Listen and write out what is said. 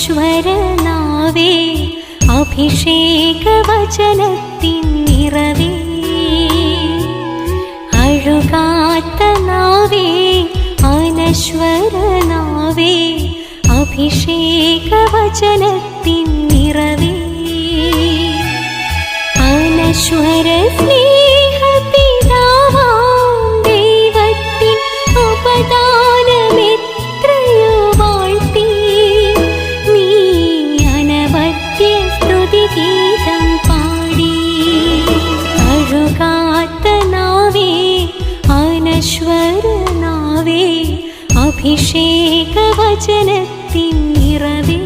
അനശ്വരനാവേ അഭിഷേകവചനത്തിൻ നിറവേ അഴുകാത്ത നാവേ അനശ്വരനാവേ അഭിഷേകവചനത്തിൻ നിറവേ അനശ്വര സ്നേഹപിതാവാം ദൈവത്തിൻ അപദാനമെത്രയോ വാഴ്ത്തി നീ അനവദ്യ സ്തുതിഗീതം പാടി അഴുകാത്ത നാവേ അനശ്വരനാവേ അഭിഷേകവചനത്തിൻ നിറവേ